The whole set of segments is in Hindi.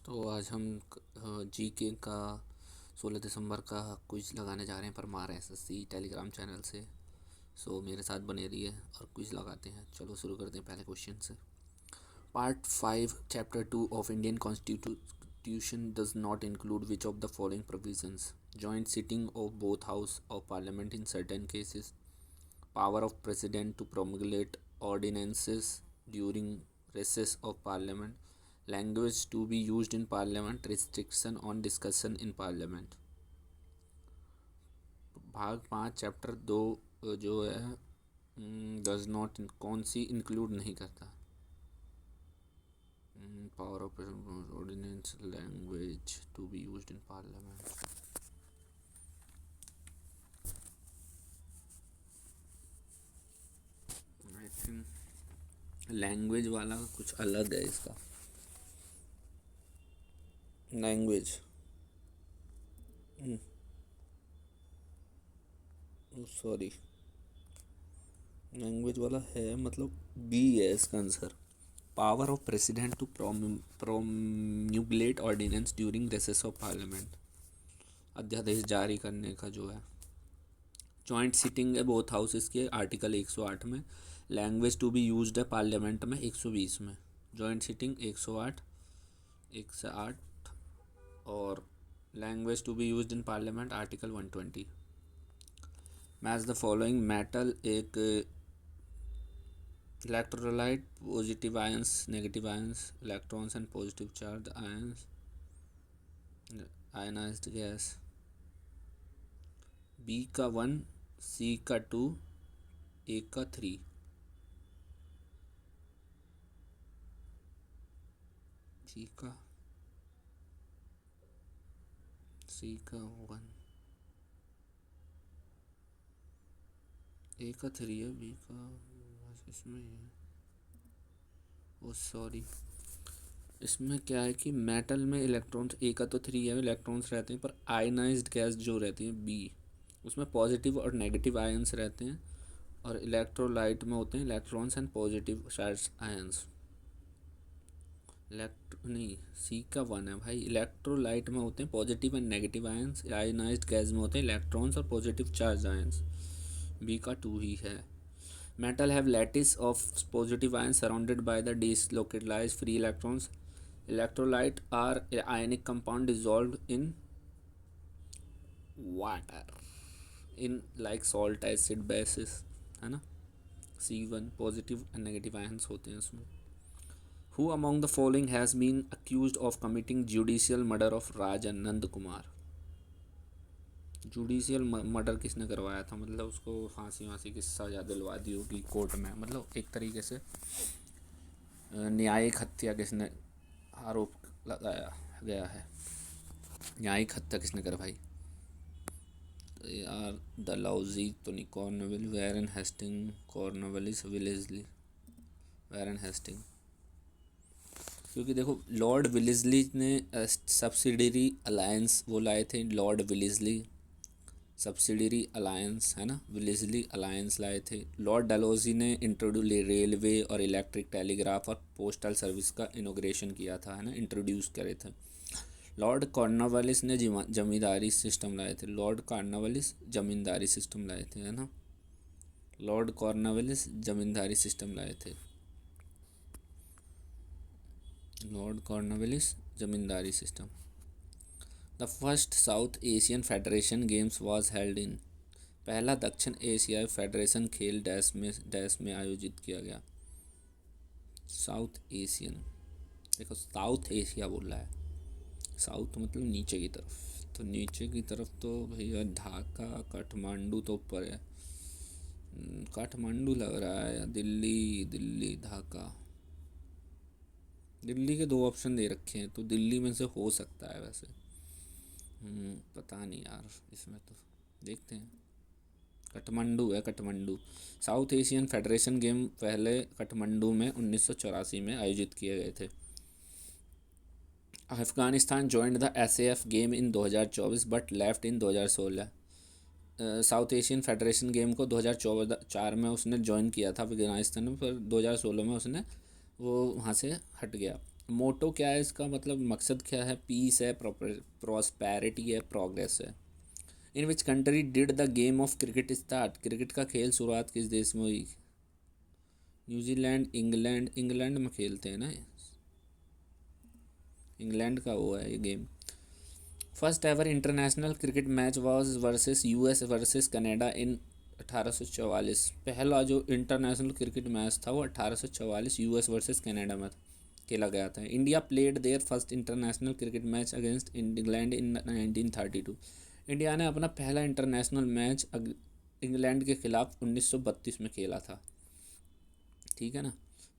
तो आज हम जीके का 16 दिसंबर का क्विज लगाने जा रहे हैं परमार एसएससी टेलीग्राम चैनल से। सो मेरे साथ बने रहिए और क्विज लगाते हैं। चलो शुरू करते हैं पहले क्वेश्चन से। Part 5 chapter 2 of Indian constitution does not include which of the following provisions: joint sitting of both house of parliament in certain cases, power of president to promulgate ordinances during recess of parliament, language to be used in parliament, restriction on discussion in parliament। भाग 5 चैप्टर 2 जो है डज नॉट कौन सी इंक्लूड नहीं करता? Power of ordinance, language to be used in parliament. I think language वाला कुछ अलग है इसका। लैंग्वेज सॉरी लैंग्वेज वाला है, मतलब बी है इसका answer. Power of president to promulgate ordinance during recess of parliament, अध्यादेश जारी करने का जो है। जॉइंट सिटिंग है बोथ हाउसेस के आर्टिकल 108 में। लैंग्वेज टू बी यूज्ड है पार्लियामेंट में 120 में। जॉइंट सिटिंग 108 108 और language to be used in parliament article 120। Match the following metal एक electrolyte, positive ions, negative ions, electrons and positive charge ions, ionised gas. B का 1, सी का 2, ए का 3। सी का, सी का 1, ए का 3 है, बी का इसमें है। ओ सॉरी, इसमें क्या है कि मेटल में इलेक्ट्रॉन्स, ए का तो 3 है, इलेक्ट्रॉन्स रहते हैं, पर आयनाइज्ड गैस जो रहती है बी, उसमें पॉजिटिव और नेगेटिव आयंस रहते हैं। और इलेक्ट्रोलाइट में होते हैं electrons and positive charge ions. नहीं, सी का 1 है भाई। इलेक्ट्रोलाइट में होते हैं positive and negative ions, ionised gas में होते हैं इलेक्ट्रॉन्स और पॉजिटिव चार्ज आयंस। बी का 2 ही है। Metal have lattice of positive ions surrounded by the delocalized free electrons. Electrolyte are ionic compound dissolved in water in like salt acid bases, है ना। C1 positive and negative ions होते हैं उसमें। Who among the following has been accused of committing judicial murder of Raja Nand Kumar? Judicial murder किसने करवाया था? मतलब उसको फांसी वांसी की सजा दिलवा दी होगी कोर्ट में, मतलब एक तरीके से न्यायिक हत्या किसने आरोप लगाया गया है? न्यायिक हत्या किसने करवाई? तो यार डलहौजी तो नहीं, Cornwell, Warren Hastings, Cornwallis, Wellesley, Warren Hastings. क्योंकि देखो लॉर्ड विलेजली ने सब्सिडरी अलायंस वो लाए थे, लॉर्ड विलेजली सब्सिडरी अलायंस है ना, विलेजली अलायंस लाए थे। लॉर्ड डलहौजी ने इंट्रोड्यूस रेलवे और इलेक्ट्रिक टेलीग्राफ और पोस्टल सर्विस का इनोग्रेशन किया था, है ना, इंट्रोड्यूस करे थे। लॉर्ड कॉर्नवालिस ने जमींदारी सिस्टम लाए थे। लॉर्ड कॉर्नवालिस जमींदारी सिस्टम लाए थे, है ना। लॉर्ड कॉर्नवालिस जमींदारी सिस्टम लाए थे। Lord Cornwallis zamindari system. The first south Asian federation games was held in, पहला दक्षिण एशियाई फेडरेशन खेल डैश में आयोजित किया गया। साउथ एशियन, देखो साउथ एशिया बोल रहा है, साउथ मतलब नीचे की तरफ, तो नीचे की तरफ तो भैया ढाका काठमांडू तो ऊपर है। काठमांडू लग रहा है, या दिल्ली, दिल्ली ढाका। दिल्ली के 2 ऑप्शन दे रखे हैं, तो दिल्ली में से हो सकता है वैसे। पता नहीं यार, इसमें तो देखते हैं। काठमांडू है, Kathmandu. South Asian federation game पहले काठमांडू में 1984 में आयोजित किए गए थे। Afghanistan joined the SAF game in 2024 but left in 2016। South Asian federation game को 2004 में उसने ज्वाइन किया था अफगानिस्तान में, पर 2016 में उसने वो वहाँ से हट गया। मोटो क्या है इसका, मतलब मकसद क्या है? पीस है, प्रॉस्पेरिटी है, प्रोग्रेस है। In which country did the game of cricket start? Cricket का खेल शुरुआत किस देश में हुई? New Zealand, England. इंग्लैंड में खेलते हैं ना, इंग्लैंड का वो है ये game. First ever international cricket match was versus US versus Canada in 1844। पहला जो इंटरनेशनल क्रिकेट मैच था वो 1844 यूएस वर्सेस कनाडा में खेला गया था। India played their first international cricket match against England in 1932। India ने अपना पहला इंटरनेशनल मैच इंग्लैंड के खिलाफ 1932 में खेला था। ठीक है ना।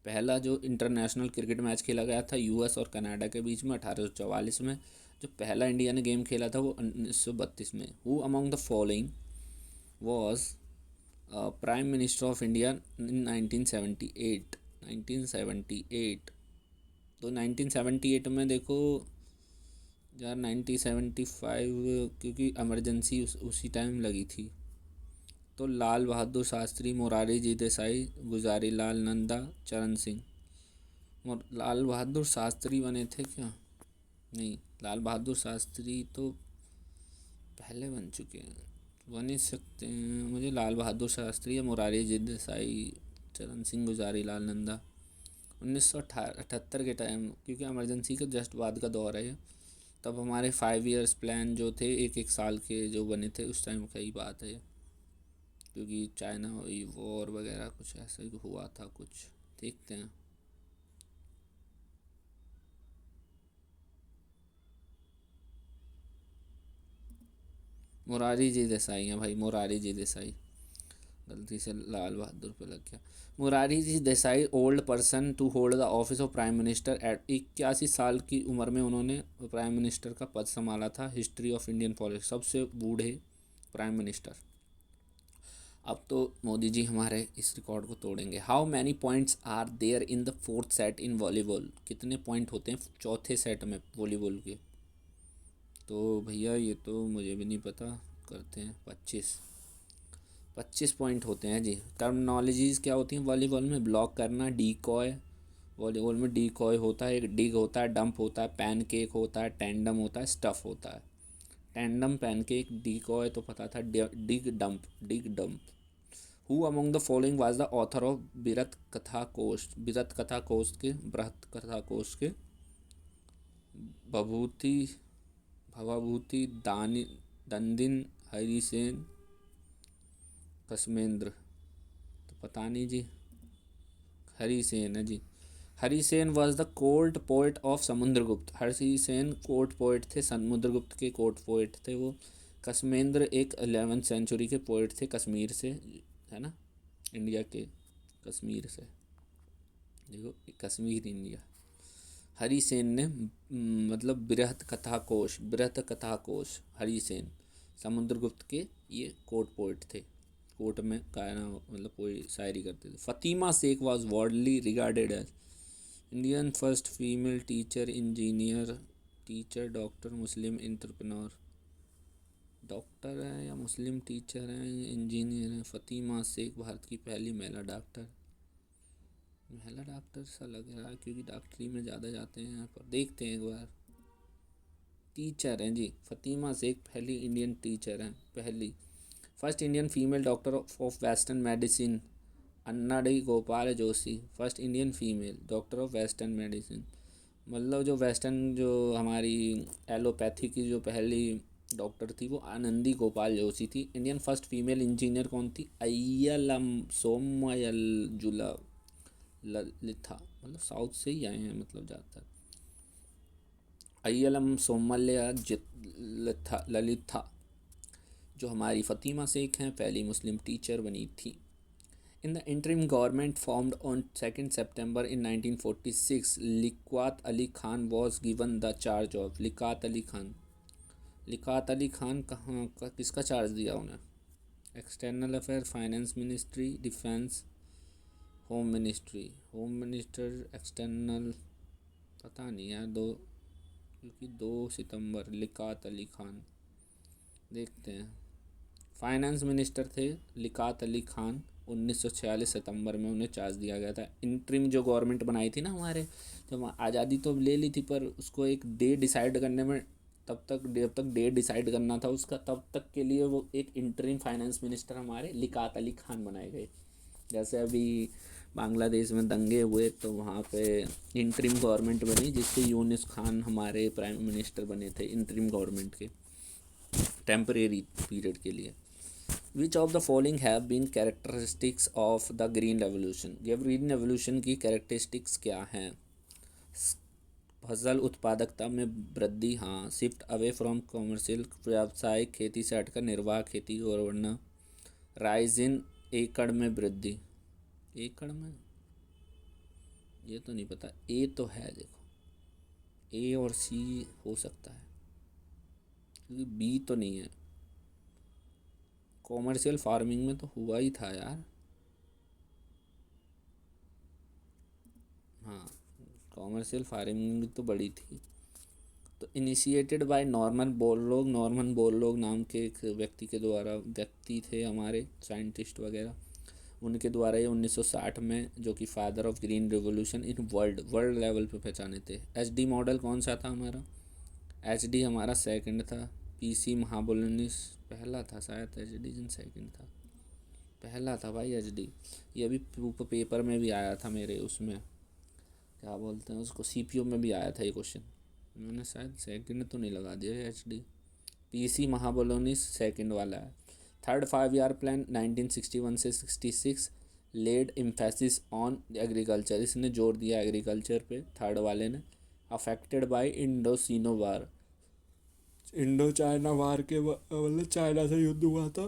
पहला जो इंटरनेशनल क्रिकेट मैच खेला गया था यूएस और कनाडा के बीच में 1844 में। जो पहला इंडिया ने गेम खेला था वो 1932 में। Who among the following was prime minister of India in 1978? 1978 तो 1978 में देखो यार, 1975 क्योंकि इमरजेंसी उसी टाइम लगी थी। तो लाल बहादुर शास्त्री, मोरारी जी देसाई, गुजारी लाल नंदा, चरण सिंह। लाल बहादुर शास्त्री बने थे क्या? नहीं, लाल बहादुर शास्त्री तो पहले बन चुके हैं, बन ही सकते हैं। मुझे लाल बहादुर शास्त्री या मोरारी जी देसाई, चरण सिंह, गुजारी लाल नंदा। 1978 के टाइम, क्योंकि इमरजेंसी के जस्ट बाद का दौर है ये। तब हमारे 5 ईयर्स प्लान जो थे, एक एक साल के जो बने थे, उस टाइम का ही बात है ये। क्योंकि चाइना वॉर वगैरह कुछ ऐसा ही हुआ था कुछ। देखते हैं। मुरारी जी देसाई हैं भाई, मुरारी जी देसाई। गलती से लाल बहादुर पे लग गया। Murari ji Desai old person to hold the office of prime minister at 81 साल की उम्र में उन्होंने प्राइम मिनिस्टर का पद संभाला था। हिस्ट्री ऑफ इंडियन पॉलिटिक्स, सबसे बूढ़े प्राइम मिनिस्टर। अब तो मोदी जी हमारे इस रिकॉर्ड को तोड़ेंगे। How many points are there in the fourth set in volleyball? कितने पॉइंट होते हैं चौथे सेट में वॉलीबॉल के? तो भैया ये तो मुझे भी नहीं पता, करते हैं 25। 25 पॉइंट होते हैं जी। टर्मिनोलॉजीज़ क्या होती हैं वॉलीबॉल में? ब्लॉक करना, डीकॉय। वॉलीबॉल में डीकॉय होता है, एक डिग होता है, डंप होता है, पैनकेक होता है, टेंडम होता है, स्टफ़ होता है। टेंडम, पैनकेक, डीकॉय तो पता था, dig dump, dig dump. Who among the following was the author of Birat Katha Kosh? बिरत Katha कोश के, बृहत कथा कोश के भभूति भवाभूति दानी दंदिन हरिसेन कश्मेंद्र, तो पता नहीं जी। हरिसेन है जी। Harisen was the court poet of Samudragupta. Harisen court poet थे, समुद्रगुप्त के कोर्ट पोइट थे वो। कश्मेंद्र एक 11वीं सेंचुरी के पोइट थे, कश्मीर से, है ना, इंडिया के कश्मीर से। देखो, कश्मीर इंडिया। हरिसेन ने मतलब बृहत कथा कोश, बृहत कथा कोश, हरिसेन समुद्रगुप्त के ये कोर्ट पोइट थे। कोर्ट में गाना मतलब कोई शायरी करते थे। Fatima Sheikh was worldly regarded as Indian first female teacher, engineer, teacher, doctor, Muslim entrepreneur. Doctor है या मुस्लिम टीचर हैं, इंजीनियर हैं? फ़ातिमा शेख भारत की पहली महिला डॉक्टर। महिला डॉक्टर सा लग रहा है क्योंकि डॉक्टरी में ज़्यादा जाते हैं यहाँ पर। देखते हैं एक बार। टीचर हैं जी, फ़ातिमा शेख पहली इंडियन टीचर हैं, पहली। First Indian female doctor of western medicine, Anna D Gopal Joshi. First Indian female doctor of western medicine, मतलब जो वेस्टर्न, जो हमारी एलोपैथी की जो पहली डॉक्टर थी वो आनंदी गोपाल जोशी थी। इंडियन फर्स्ट फीमेल इंजीनियर कौन थी? अय्यलम सोमयजुला ललिथा, मतलब साउथ से ही आए हैं मतलब ज़्यादातर। अय्यलम सोमल्य ललिथा, जो हमारी फ़ातिमा शेख हैं, पहली मुस्लिम टीचर बनी थी। In the interim government formed on 2 September in 1946, Liaquat Ali Khan was given the charge of. Liaquat Ali Khan, Liaquat Ali Khan कहाँ का, किसका चार्ज दिया उन्हें? External affair, finance ministry, defence, home ministry. Home minister, external, पता नहीं यार, दो, क्योंकि 2 सितंबर, लिकात अली खान। देखते हैं। फाइनेंस मिनिस्टर थे लिकात अली खान, 1946 सितंबर में उन्हें चार्ज दिया गया था। इंटरिम जो गवर्नमेंट बनाई थी ना हमारे, जब आज़ादी तो ले ली थी पर उसको एक डे डिसाइड करने में, जब तक डे डिसाइड करना था उसका, तब तक के लिए वो एक इंटरिम फाइनेंस मिनिस्टर हमारे लियाकत अली खान बनाए गए। जैसे अभी बांग्लादेश में दंगे हुए तो वहाँ पे इंटरिम गवर्नमेंट बनी, जिससे यूनिस खान हमारे प्राइम मिनिस्टर बने थे इंटरिम गवर्नमेंट के टेम्परेरी पीरियड के लिए। Which of the following have been characteristics of the green revolution? ये ग्रीन रेवोल्यूशन की कैरेक्टरिस्टिक्स क्या हैं? फसल उत्पादकता में वृद्धि, हाँ। शिफ्ट अवे फ्रॉम कॉमर्शियल, व्यावसायिक खेती से हटकर निर्वाह खेती की ओर बढ़ना। राइज इन एकड़ में वृद्धि, एकड़ में ये तो नहीं पता, ए तो है देखो, ए और सी हो सकता है क्योंकि बी तो नहीं है। कॉमर्शियल फार्मिंग में तो हुआ ही था यार, हाँ कॉमर्शियल फार्मिंग तो बड़ी थी। तो initiated by Norman Borlaug, Norman Borlaug नाम के एक व्यक्ति थे हमारे साइंटिस्ट वगैरह, उनके द्वारा ये 1960 में, जो कि father of green revolution in world level पे पहचाने थे। एचडी मॉडल कौन सा था हमारा? एचडी हमारा सेकंड था। पीसी महाबोलोनिस पहला था शायद, एचडी सेकंड था, पहला था भाई एचडी। ये अभी पेपर में भी आया था मेरे, उसमें क्या बोलते हैं उसको, सीपीओ में भी आया था ये क्वेश्चन, मैंने शायद सेकंड तो नहीं लगा दिया एचडी। पीसी महाबोलोनिस सेकंड वाला है। थर्ड 5 ईयर प्लान 1961 से 66 लेड एम्फेसिस ऑन एग्रीकल्चर, इसने जोर दिया एग्रीकल्चर पे, थर्ड वाले ने। Affected by Indo Sino war, Indo China war के मतलब चाइना से युद्ध हुआ था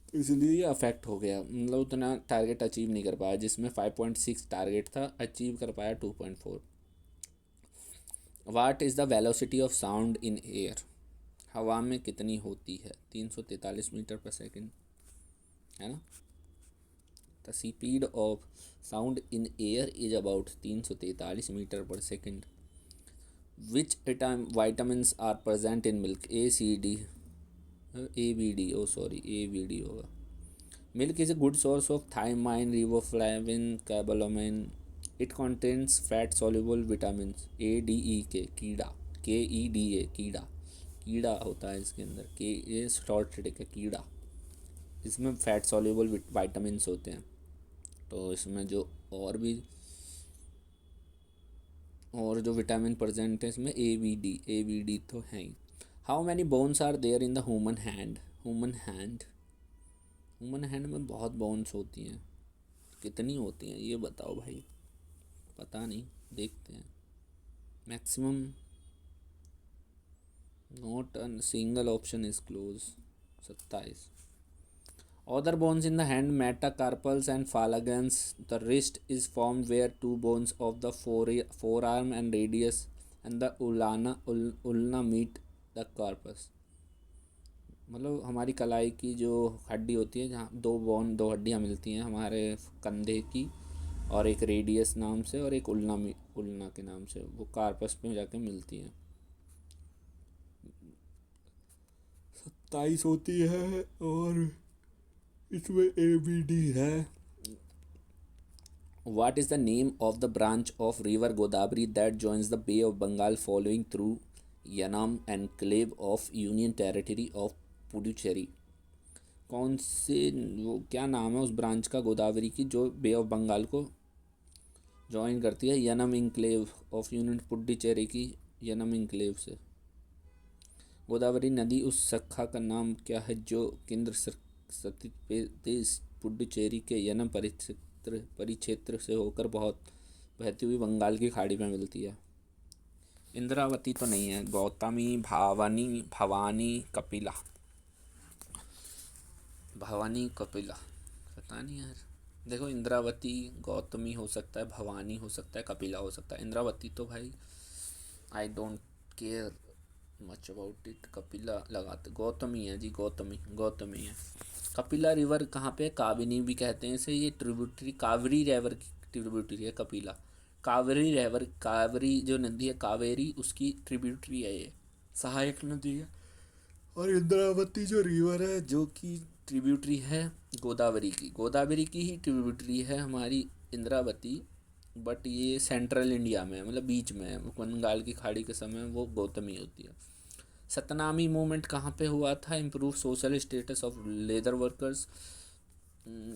तो इसलिए ये अफेक्ट हो गया, मतलब उतना टारगेट अचीव नहीं कर पाया, जिसमें 5.6 टारगेट था, अचीव कर पाया 2.4। What is the velocity of sound in air? हवा में कितनी होती है? 343 मीटर पर सेकंड, है ना। The speed of sound in air is about 343 metre per second. Which vitamins are present in milk? A C D, A B D, oh sorry A B D होगा। Milk is a good source of thiamine, riboflavin, cobalamin. It contains fat soluble vitamins A, D, E के, कीड़ा, KEDA, कीड़ा, कीड़ा होता है इसके अंदर, के ये शॉर्टेड का कीड़ा, इसमें फैट सॉल्युबल विटामिन्स होते हैं। तो इसमें जो और जो विटामिन प्रेजेंट है इसमें ए बी डी तो है ही। How many bones are there in the human hand? Human hand में बहुत बोन्स होती हैं, कितनी होती हैं ये बताओ भाई, पता नहीं, देखते हैं। Maximum not a single option is close. 27। Other bones in the hand, metacarpals and phalanges. The wrist is formed where two bones of the forearm and radius and the ulna meet the carpus. मतलब हमारी कलाई की जो हड्डी होती है, जहाँ दो हड्डियाँ मिलती हैं हमारे कंधे की, और एक रेडियस नाम से और एक उल्ना के नाम से, वो कार्पस पे जाके मिलती हैं। 27 होती है और इसमें ए बी डी है। What is the name of the branch of river Godavari that joins the Bay of Bengal following through Yanam enclave of Union Territory of Puducherry? कौन से, वो क्या नाम है उस ब्रांच का गोदावरी की जो बे ऑफ बंगाल को ज्वाइन करती है Yanam enclave of union Puducherry की, यनम इंक्लेव से। गोदावरी नदी उस शाखा का नाम क्या है जो केंद्र शासित प्रदेश पुडुचेरी के यनम परिक्षेत्र से होकर बहुत बहती हुई बंगाल की खाड़ी में मिलती है? इंद्रावती तो नहीं है, गौतमी, भवानी, कपिला, पता नहीं यार। देखो इंद्रावती, गौतमी हो सकता है, भवानी हो सकता है, कपिला हो सकता है। इंद्रावती तो भाई I don't care much about it, Kapila लगाते। गौतमी है जी, गौतमी है। कपिला रिवर कहाँ पे? काबिनी भी कहते हैं इसे, ये ट्रिब्यूटरी कावेरी रिवर की ट्रिब्यूटरी है कपिला। कावेरी जो नदी है कावेरी, उसकी ट्रिब्यूटरी है ये, सहायक नदी है। और इंद्रावती जो रिवर है जो कि ट्रिब्यूटरी है गोदावरी की ही ट्रिब्यूटरी है हमारी इंद्रावती। बट ये सेंट्रल इंडिया में मतलब बीच में है, बंगाल की खाड़ी के समय वो गौतमी होती है। सतनामी मूवमेंट कहाँ पे हुआ था? Improve social status of leather workers.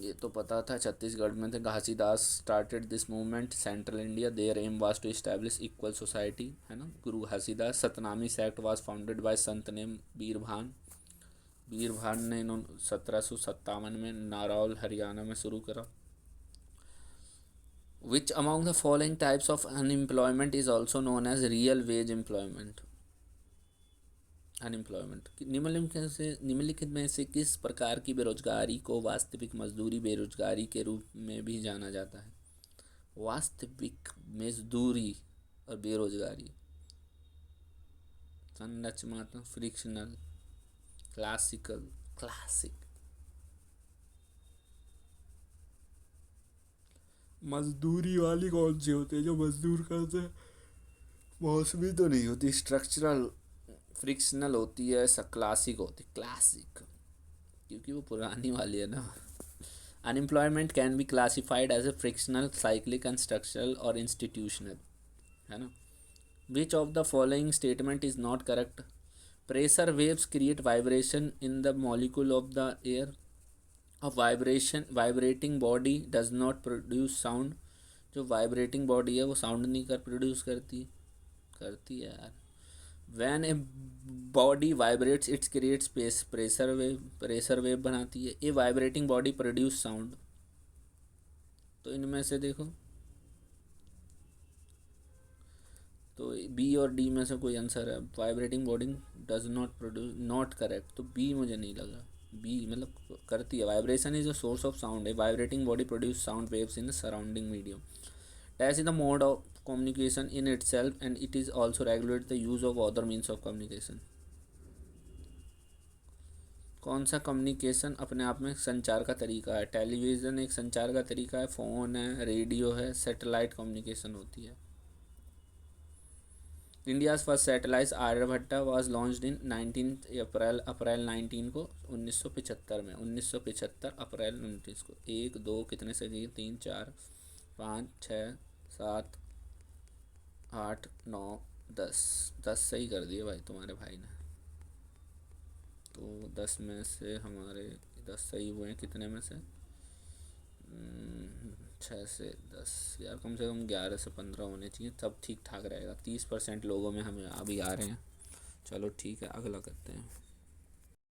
ये तो पता था, छत्तीसगढ़ में थे। Ghasidas started this movement central India, their aim was to establish equal society, है ना, Guru Ghasidas. Satnami sect was founded by Sant name Birbhan ने इन्होंने 1757 में नारौल हरियाणा में शुरू करा। Which among the following types of unemployment is also known as real wage employment? Unemployment निम्नलिखित में से किस प्रकार की बेरोजगारी को वास्तविक मजदूरी बेरोजगारी के रूप में भी जाना जाता है? वास्तविक मजदूरी और बेरोजगारी। संरचनात्मक, फ्रिक्शनल, क्लासिक। मजदूरी वाली कौन सी होती है जो मजदूर करते हैं? मौसमी तो नहीं होती। स्ट्रक्चरल, फ्रिक्शनल होती है। क्लासिक होती, क्लासिक क्योंकि वो पुरानी वाली है ना। Unemployment can be classified as a frictional, cyclic and structural और इंस्टीट्यूशनल, है ना। Which of the following statement is not correct? Pressure waves create vibration in the molecule of the air. A vibrating body does not produce sound. जो वाइब्रेटिंग बॉडी है वो साउंड नहीं प्रोड्यूस करती है यार। When a body vibrates its creates pressure wave बनाती है। A vibrating body produce sound. तो इनमें से देखो, तो बी और डी में से कोई आंसर है। Vibrating body does not produce, not correct, तो बी मुझे नहीं लगा। बी मतलब करती है। Vibration is a source of sound. A vibrating body produce sound waves in surrounding medium. Touch is the mode of communication in itself and it is also regulate the use of other means of communication। कौन सा कम्युनिकेशन अपने आप में संचार का तरीका है? टेलीविज़न एक संचार का तरीका है, फ़ोन है, रेडियो है, सैटेलाइट कम्युनिकेशन होती है। India's first satellite Aryabhata was launched in 19 April 19 को 1975 में। 1975 अप्रैल 19 को। 1 2 कितने से गई? 3 4 5 6 7 8 9 10। 10 सही कर दिए भाई तुम्हारे भाई ने। तो 10 में से हमारे 10 सही हुए हैं, कितने में से? 6 से 10 यार, कम से कम 11 से 15 होने चाहिए, तब ठीक ठाक रहेगा। 30% लोगों में हमें अभी आ रहे हैं। चलो ठीक है, अगला करते हैं।